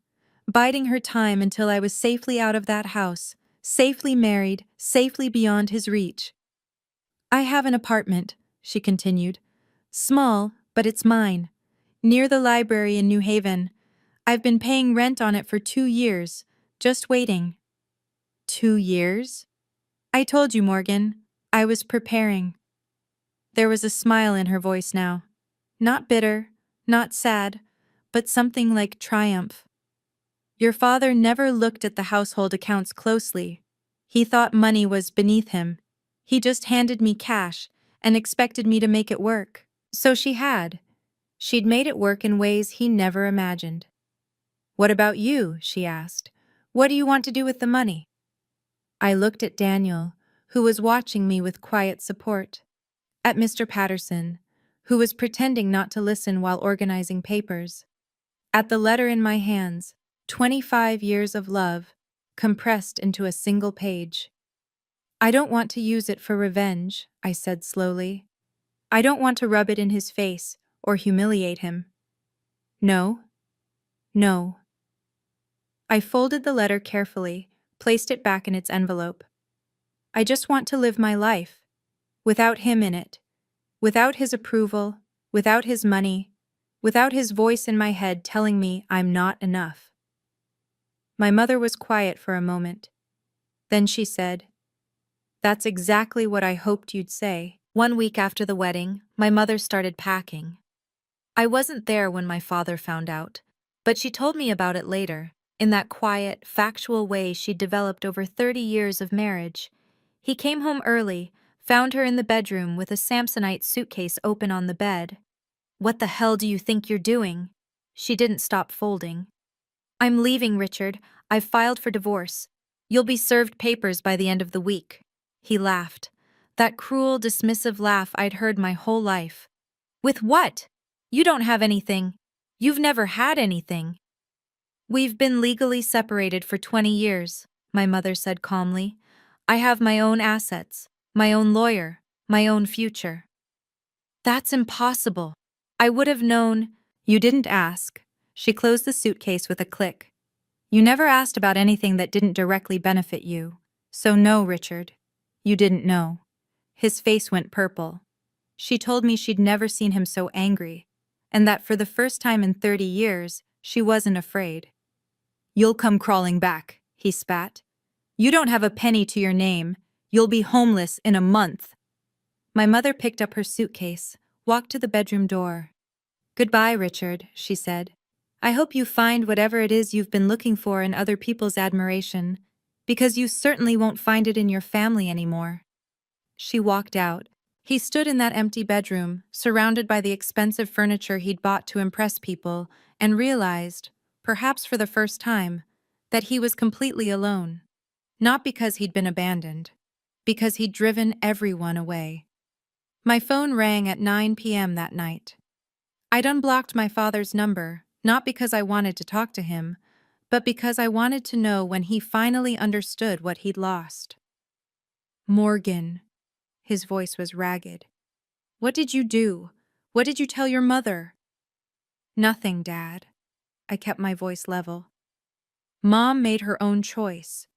biding her time until I was safely out of that house, safely married, safely beyond his reach. I have an apartment, she continued. Small, but it's mine. Near the library in New Haven. I've been paying rent on it for 2 years, just waiting. 2 years? I told you, Morgan. I was preparing. There was a smile in her voice now. Not bitter, not sad, but something like triumph. Your father never looked at the household accounts closely. He thought money was beneath him. He just handed me cash and expected me to make it work. So she had. She'd made it work in ways he never imagined. What about you? She asked. What do you want to do with the money? I looked at Daniel, who was watching me with quiet support. At Mr. Patterson, who was pretending not to listen while organizing papers. At the letter in my hands, 25 years of love, compressed into a single page. I don't want to use it for revenge, I said slowly. I don't want to rub it in his face or humiliate him. No. No. I folded the letter carefully, placed it back in its envelope. I just want to live my life, without him in it, without his approval, without his money, without his voice in my head telling me I'm not enough. My mother was quiet for a moment. Then she said, That's exactly what I hoped you'd say. 1 week after the wedding, my mother started packing. I wasn't there when my father found out, but she told me about it later, in that quiet, factual way she'd developed over 30 years of marriage. He came home early, found her in the bedroom with a Samsonite suitcase open on the bed. What the hell do you think you're doing? She didn't stop folding. I'm leaving, Richard. I've filed for divorce. You'll be served papers by the end of the week. He laughed. That cruel, dismissive laugh I'd heard my whole life. With what? You don't have anything. You've never had anything. We've been legally separated for 20 years, my mother said calmly. I have my own assets, my own lawyer, my own future. That's impossible. I would have known. You didn't ask. She closed the suitcase with a click. You never asked about anything that didn't directly benefit you. So no, Richard. You didn't know. His face went purple. She told me she'd never seen him so angry, and that for the first time in 30 years, she wasn't afraid. You'll come crawling back, he spat. You don't have a penny to your name. You'll be homeless in a month. My mother picked up her suitcase, walked to the bedroom door. Goodbye, Richard, she said. I hope you find whatever it is you've been looking for in other people's admiration, because you certainly won't find it in your family anymore. She walked out. He stood in that empty bedroom, surrounded by the expensive furniture he'd bought to impress people, and realized, perhaps for the first time, that he was completely alone. Not because he'd been abandoned, because he'd driven everyone away. My phone rang at 9 p.m. that night. I'd unblocked my father's number, not because I wanted to talk to him, but because I wanted to know when he finally understood what he'd lost. Morgan. His voice was ragged. What did you do? What did you tell your mother? Nothing, Dad. I kept my voice level. Mom made her own choice.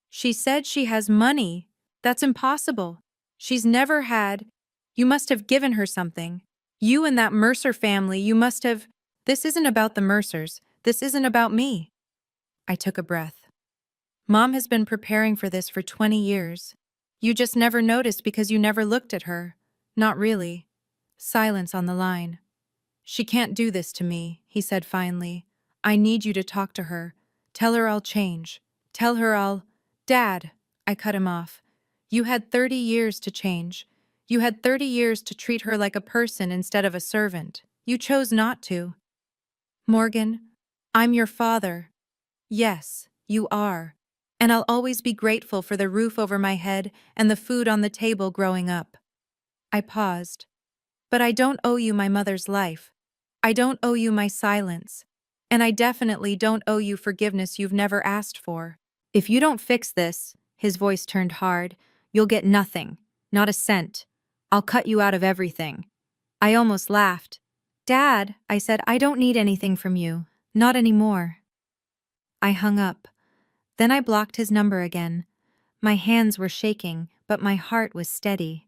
She said she has money. That's impossible. She's never had. You must have given her something. You and that Mercer family, you must have. This isn't about the Mercers. This isn't about me. I took a breath. Mom has been preparing for this for 20 years. You just never noticed because you never looked at her. Not really. Silence on the line. She can't do this to me, he said finally. I need you to talk to her. Tell her I'll change. Tell her I'll... Dad, I cut him off. You had 30 years to change. You had 30 years to treat her like a person instead of a servant. You chose not to. Morgan, I'm your father. Yes, you are. And I'll always be grateful for the roof over my head and the food on the table growing up. I paused. But I don't owe you my mother's life. I don't owe you my silence. And I definitely don't owe you forgiveness you've never asked for. If you don't fix this, his voice turned hard, you'll get nothing, not a cent. I'll cut you out of everything. I almost laughed. Dad, I said, I don't need anything from you. Not anymore. I hung up. Then I blocked his number again. My hands were shaking, but my heart was steady.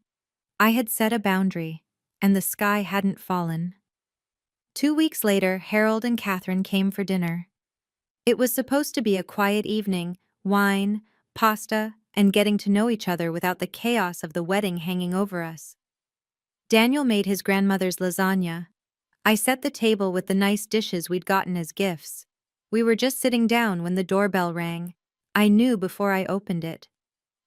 I had set a boundary, and the sky hadn't fallen. 2 weeks later, Harold and Catherine came for dinner. It was supposed to be a quiet evening, wine, pasta, and getting to know each other without the chaos of the wedding hanging over us. Daniel made his grandmother's lasagna. I set the table with the nice dishes we'd gotten as gifts. We were just sitting down when the doorbell rang. I knew before I opened it.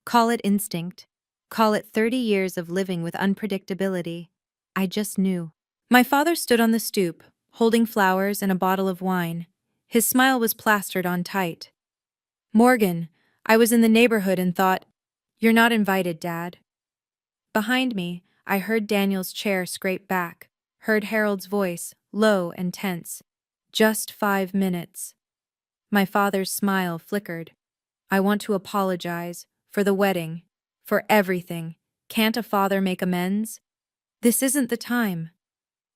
Call it instinct. Call it 30 years of living with unpredictability. I just knew. My father stood on the stoop, holding flowers and a bottle of wine. His smile was plastered on tight. Morgan, I was in the neighborhood and thought, you're not invited, Dad. Behind me, I heard Daniel's chair scrape back, heard Harold's voice, low and tense. Just 5 minutes. My father's smile flickered. I want to apologize, for the wedding, for everything. Can't a father make amends? This isn't the time.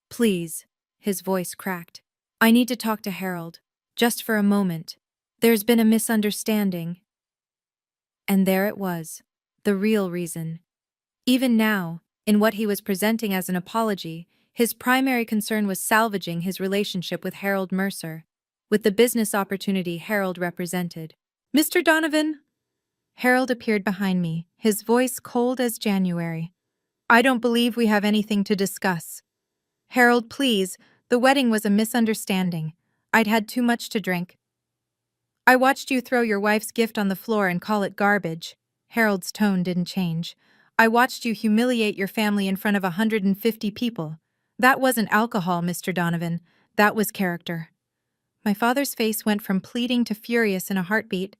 Please, his voice cracked. I need to talk to Harold, just for a moment. There's been a misunderstanding. And there it was, the real reason. Even now, in what he was presenting as an apology, his primary concern was salvaging his relationship with Harold Mercer, with the business opportunity Harold represented. Mr. Donovan? Harold appeared behind me, his voice cold as January. I don't believe we have anything to discuss. Harold, please, the wedding was a misunderstanding. I'd had too much to drink. I watched you throw your wife's gift on the floor and call it garbage. Harold's tone didn't change. I watched you humiliate your family in front of 150 people. That wasn't alcohol, Mr. Donovan. That was character. My father's face went from pleading to furious in a heartbeat.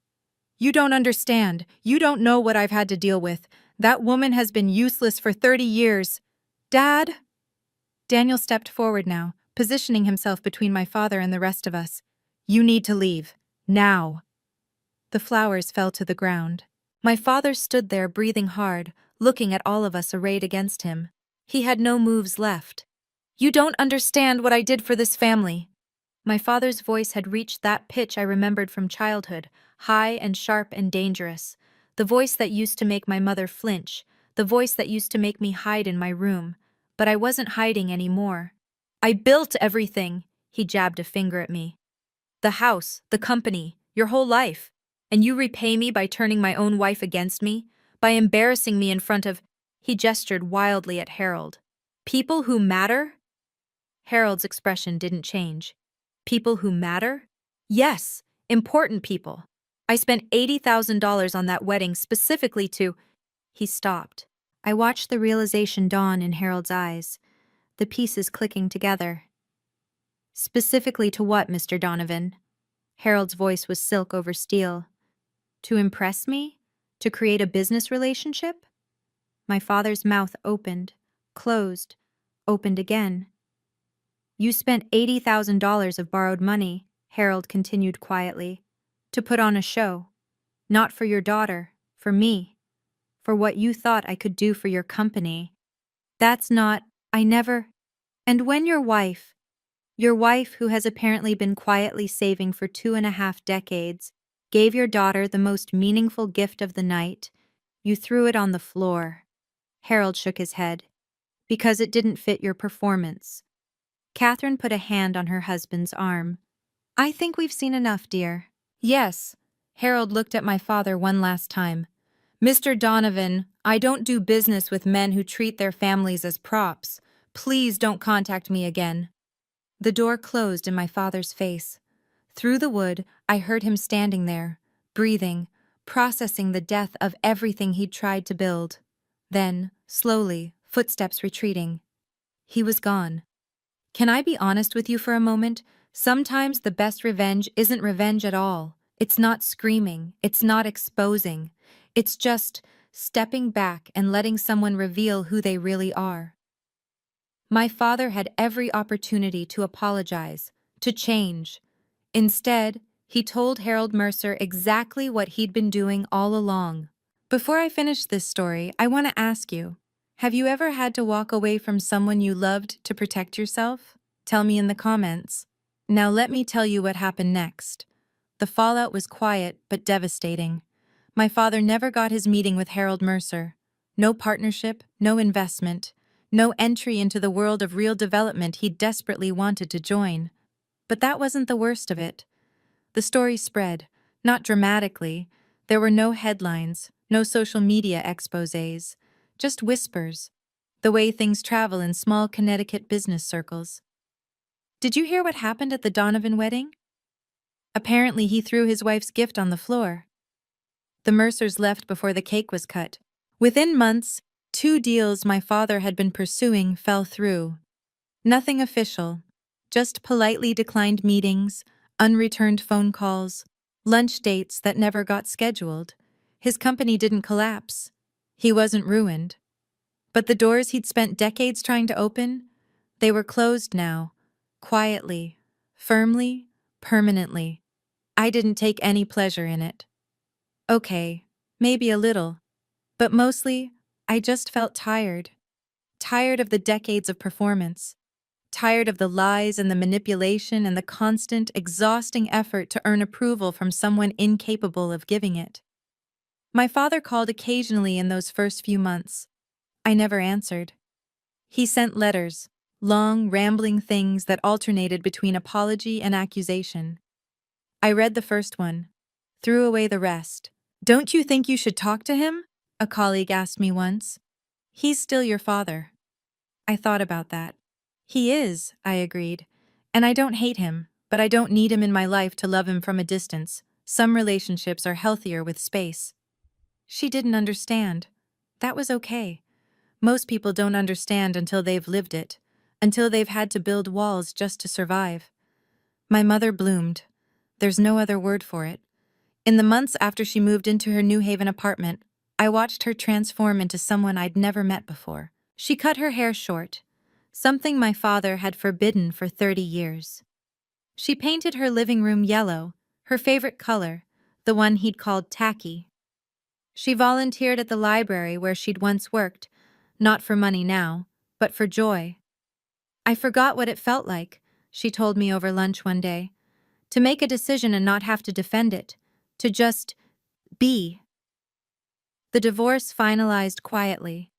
You don't understand. You don't know what I've had to deal with. That woman has been useless for 30 years. Dad? Daniel stepped forward now, positioning himself between my father and the rest of us. You need to leave. Now. The flowers fell to the ground. My father stood there breathing hard, looking at all of us arrayed against him. He had no moves left. You don't understand what I did for this family. My father's voice had reached that pitch I remembered from childhood, high and sharp and dangerous. The voice that used to make my mother flinch, the voice that used to make me hide in my room. But I wasn't hiding anymore. I built everything, he jabbed a finger at me. The house, the company, your whole life. And you repay me by turning my own wife against me, by embarrassing me in front of— He gestured wildly at Harold. People who matter? Harold's expression didn't change. People who matter? Yes, important people. I spent $80,000 on that wedding specifically to— He stopped. I watched the realization dawn in Harold's eyes, the pieces clicking together. Specifically to what, Mr. Donovan? Harold's voice was silk over steel. To impress me? To create a business relationship? My father's mouth opened, closed, opened again. You spent $80,000 of borrowed money, Harold continued quietly, to put on a show. Not for your daughter, for me. For what you thought I could do for your company. That's not— I never— And when your wife who has apparently been quietly saving for 2.5 decades, gave your daughter the most meaningful gift of the night, you threw it on the floor. Harold shook his head. Because it didn't fit your performance. Catherine put a hand on her husband's arm. I think we've seen enough, dear. Yes. Harold looked at my father one last time. Mr. Donovan, I don't do business with men who treat their families as props. Please don't contact me again. The door closed in my father's face. Through the wood, I heard him standing there, breathing, processing the death of everything he'd tried to build. Then, slowly, footsteps retreating. He was gone. Can I be honest with you for a moment? Sometimes the best revenge isn't revenge at all. It's not screaming. It's not exposing. It's just stepping back and letting someone reveal who they really are. My father had every opportunity to apologize, to change. Instead, he told Harold Mercer exactly what he'd been doing all along. Before I finish this story, I want to ask you, have you ever had to walk away from someone you loved to protect yourself? Tell me in the comments. Now let me tell you what happened next. The fallout was quiet but devastating. My father never got his meeting with Harold Mercer. No partnership, no investment, no entry into the world of real development he desperately wanted to join. But that wasn't the worst of it. The story spread, not dramatically. There were no headlines, no social media exposés, just whispers, the way things travel in small Connecticut business circles. Did you hear what happened at the Donovan wedding? Apparently he threw his wife's gift on the floor. The Mercers left before the cake was cut. Within months, 2 deals my father had been pursuing fell through. Nothing official, just politely declined meetings, unreturned phone calls, lunch dates that never got scheduled. His company didn't collapse. He wasn't ruined. But the doors he'd spent decades trying to open, they were closed now, quietly, firmly, permanently. I didn't take any pleasure in it. Okay, maybe a little, but mostly, I just felt tired. Tired of the decades of performance. Tired of the lies and the manipulation and the constant, exhausting effort to earn approval from someone incapable of giving it. My father called occasionally in those first few months. I never answered. He sent letters, long, rambling things that alternated between apology and accusation. I read the first one, threw away the rest. Don't you think you should talk to him? A colleague asked me once. He's still your father. I thought about that. He is, I agreed. And I don't hate him, but I don't need him in my life to love him from a distance. Some relationships are healthier with space. She didn't understand. That was okay. Most people don't understand until they've lived it, until they've had to build walls just to survive. My mother bloomed. There's no other word for it. In the months after she moved into her New Haven apartment, I watched her transform into someone I'd never met before. She cut her hair short, something my father had forbidden for 30 years. She painted her living room yellow, her favorite color, the one he'd called tacky. She volunteered at the library where she'd once worked, not for money now, but for joy. I forgot what it felt like, she told me over lunch one day, to make a decision and not have to defend it, to just be. The divorce finalized quietly.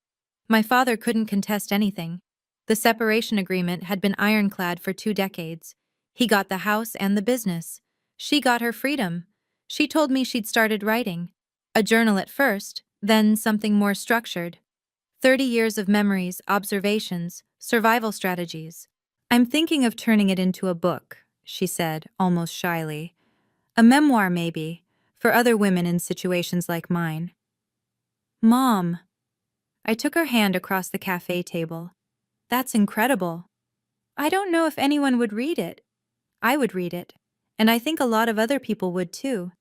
My father couldn't contest anything. The separation agreement had been ironclad for 2 decades. He got the house and the business. She got her freedom. She told me she'd started writing. A journal at first, then something more structured. 30 years of memories, observations, survival strategies. I'm thinking of turning it into a book, she said, almost shyly. A memoir, maybe, for other women in situations like mine. Mom. I took her hand across the cafe table. That's incredible. I don't know if anyone would read it. I would read it, and I think a lot of other people would too.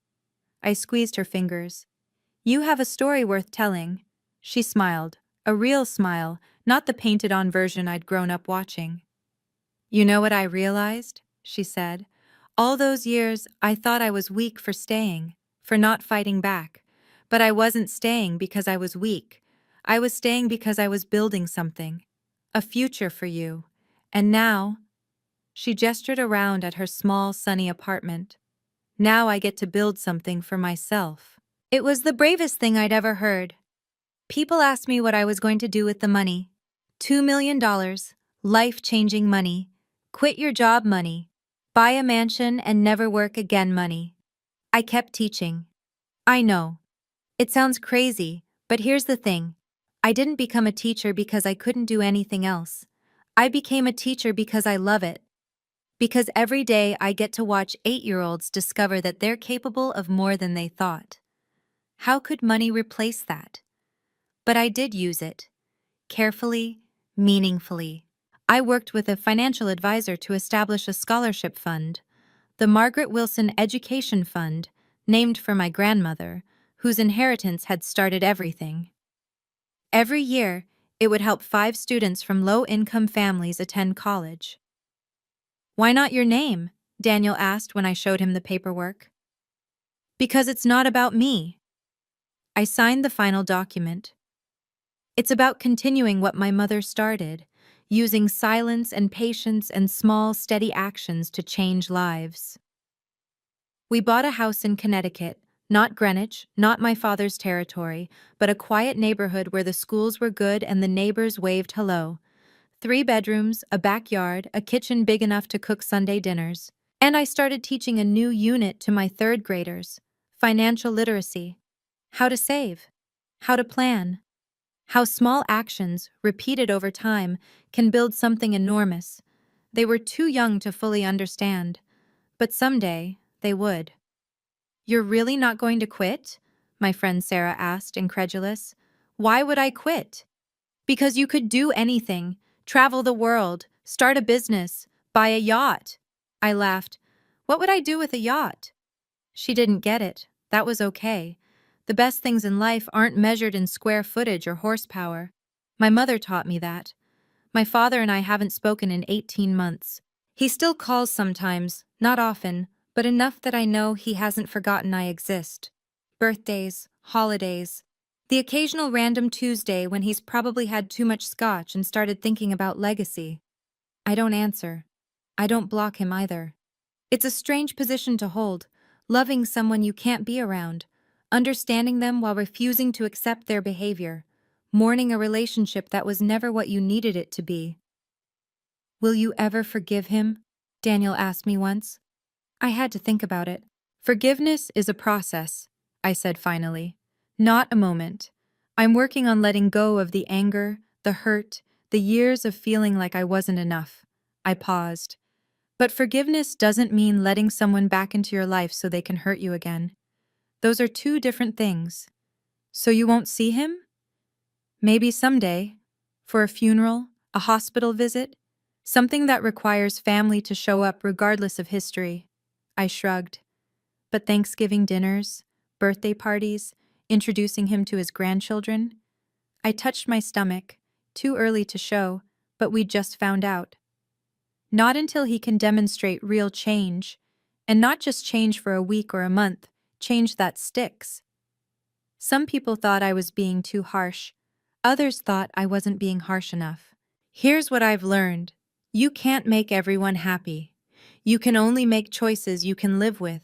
I squeezed her fingers. You have a story worth telling. She smiled, a real smile, not the painted-on version I'd grown up watching. You know what I realized? She said. All those years, I thought I was weak for staying, for not fighting back. But I wasn't staying because I was weak. I was staying because I was building something. A future for you. And now, she gestured around at her small, sunny apartment. Now I get to build something for myself. It was the bravest thing I'd ever heard. People asked me what I was going to do with the money. $2 million, life-changing money, quit your job money, buy a mansion and never work again money. I kept teaching. I know. It sounds crazy, but here's the thing. I didn't become a teacher because I couldn't do anything else. I became a teacher because I love it. Because every day I get to watch 8-year-olds discover that they're capable of more than they thought. How could money replace that? But I did use it. Carefully, meaningfully. I worked with a financial advisor to establish a scholarship fund, the Margaret Wilson Education Fund, named for my grandmother, whose inheritance had started everything. Every year, it would help 5 students from low-income families attend college. Why not your name? Daniel asked when I showed him the paperwork. Because it's not about me. I signed the final document. It's about continuing what my mother started, using silence and patience and small, steady actions to change lives. We bought a house in Connecticut, not Greenwich, not my father's territory, but a quiet neighborhood where the schools were good and the neighbors waved hello. 3 bedrooms, a backyard, a kitchen big enough to cook Sunday dinners. And I started teaching a new unit to my 3rd graders, financial literacy. How to save. How to plan. How small actions, repeated over time, can build something enormous. They were too young to fully understand, but someday they would. You're really not going to quit? My friend Sarah asked, incredulous. Why would I quit? Because you could do anything, travel the world, start a business, buy a yacht. I laughed. What would I do with a yacht? She didn't get it. That was okay. The best things in life aren't measured in square footage or horsepower. My mother taught me that. My father and I haven't spoken in 18 months. He still calls sometimes, not often, but enough that I know he hasn't forgotten I exist. Birthdays, holidays, the occasional random Tuesday when he's probably had too much scotch and started thinking about legacy. I don't answer. I don't block him either. It's a strange position to hold, loving someone you can't be around, understanding them while refusing to accept their behavior, mourning a relationship that was never what you needed it to be. Will you ever forgive him? Daniel asked me once. I had to think about it. Forgiveness is a process, I said finally, not a moment. I'm working on letting go of the anger, the hurt, the years of feeling like I wasn't enough. I paused. But forgiveness doesn't mean letting someone back into your life so they can hurt you again. Those are 2 different things. So you won't see him? Maybe someday. For a funeral, a hospital visit. Something that requires family to show up regardless of history. I shrugged. But Thanksgiving dinners, birthday parties, introducing him to his grandchildren? I touched my stomach, too early to show, but we'd just found out. Not until he can demonstrate real change, and not just change for a week or a month, change that sticks. Some people thought I was being too harsh. Others thought I wasn't being harsh enough. Here's what I've learned. You can't make everyone happy. You can only make choices you can live with.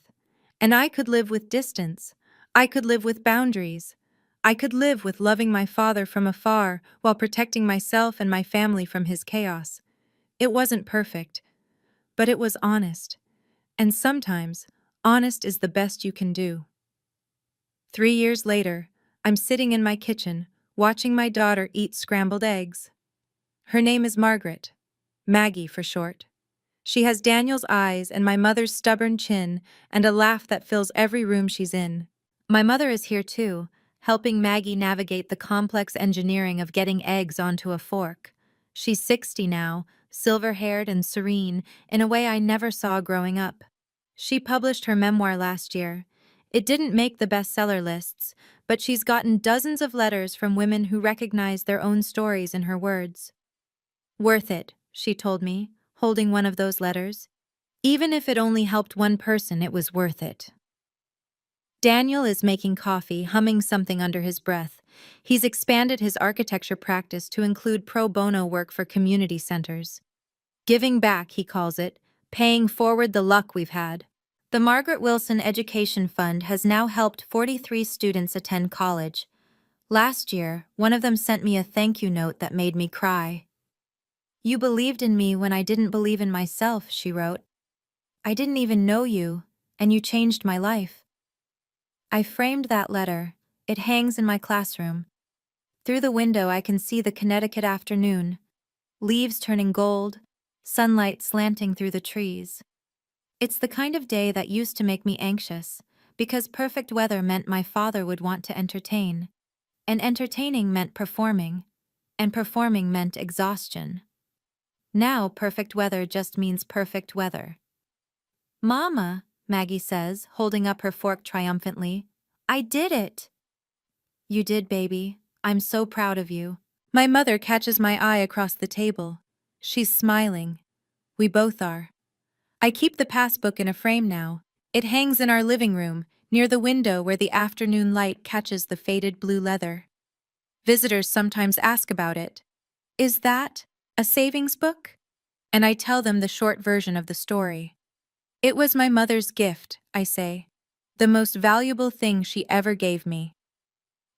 And I could live with distance. I could live with boundaries. I could live with loving my father from afar while protecting myself and my family from his chaos. It wasn't perfect, but it was honest. And sometimes, honest is the best you can do. 3 years later, I'm sitting in my kitchen, watching my daughter eat scrambled eggs. Her name is Margaret. Maggie for short. She has Daniel's eyes and my mother's stubborn chin and a laugh that fills every room she's in. My mother is here too, helping Maggie navigate the complex engineering of getting eggs onto a fork. She's 60 now, silver-haired and serene in a way I never saw growing up. She published her memoir last year. It didn't make the bestseller lists, but she's gotten dozens of letters from women who recognize their own stories in her words. Worth it, she told me, holding one of those letters. Even if it only helped one person, it was worth it. Daniel is making coffee, humming something under his breath. He's expanded his architecture practice to include pro bono work for community centers. Giving back, he calls it, paying forward the luck we've had. The Margaret Wilson Education Fund has now helped 43 students attend college. Last year, one of them sent me a thank you note that made me cry. You believed in me when I didn't believe in myself, she wrote. I didn't even know you, and you changed my life. I framed that letter. It hangs in my classroom. Through the window I can see the Connecticut afternoon, leaves turning gold, sunlight slanting through the trees. It's the kind of day that used to make me anxious, because perfect weather meant my father would want to entertain, and entertaining meant performing, and performing meant exhaustion. Now perfect weather just means perfect weather. Mama, Maggie says, holding up her fork triumphantly, I did it! You did, baby. I'm so proud of you. My mother catches my eye across the table. She's smiling. We both are. I keep the passbook in a frame now. It hangs in our living room, near the window where the afternoon light catches the faded blue leather. Visitors sometimes ask about it. Is that a savings book? And I tell them the short version of the story. It was my mother's gift, I say. The most valuable thing she ever gave me.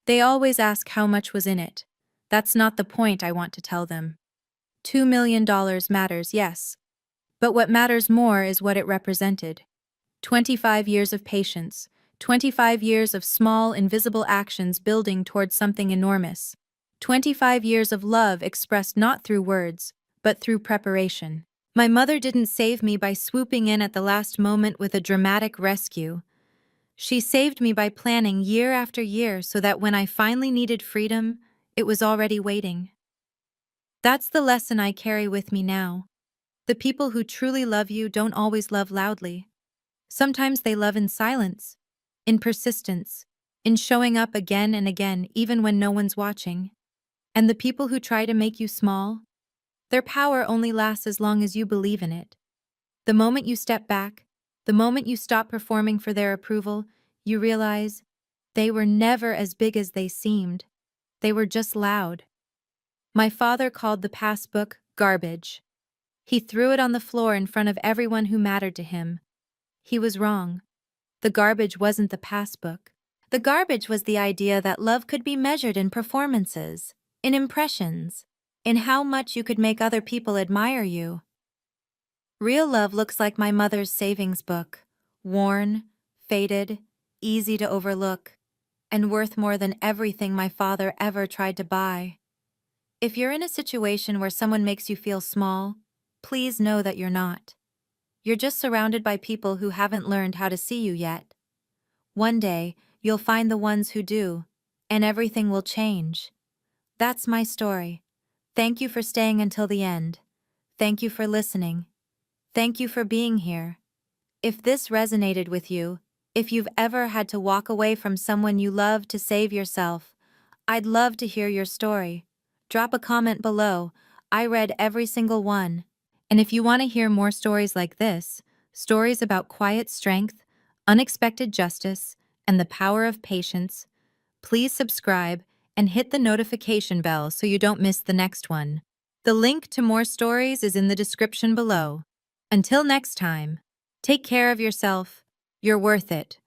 They always ask how much was in it. That's not the point I want to tell them. $2 million matters, yes. But what matters more is what it represented. 25 years of patience, 25 years of small, invisible actions building towards something enormous. 25 years of love expressed not through words, but through preparation. My mother didn't save me by swooping in at the last moment with a dramatic rescue. She saved me by planning year after year so that when I finally needed freedom, it was already waiting. That's the lesson I carry with me now. The people who truly love you don't always love loudly. Sometimes they love in silence, in persistence, in showing up again and again even when no one's watching. And the people who try to make you small, their power only lasts as long as you believe in it. The moment you step back, the moment you stop performing for their approval, you realize they were never as big as they seemed. They were just loud. My father called the passbook garbage. He threw it on the floor in front of everyone who mattered to him. He was wrong. The garbage wasn't the passbook. The garbage was the idea that love could be measured in performances, in impressions, in how much you could make other people admire you. Real love looks like my mother's savings book, worn, faded, easy to overlook, and worth more than everything my father ever tried to buy. If you're in a situation where someone makes you feel small, please know that you're not. You're just surrounded by people who haven't learned how to see you yet. One day, you'll find the ones who do, and everything will change. That's my story. Thank you for staying until the end. Thank you for listening. Thank you for being here. If this resonated with you, if you've ever had to walk away from someone you love to save yourself, I'd love to hear your story. Drop a comment below. I read every single one. And if you want to hear more stories like this, stories about quiet strength, unexpected justice, and the power of patience, please subscribe and hit the notification bell so you don't miss the next one. The link to more stories is in the description below. Until next time, take care of yourself. You're worth it.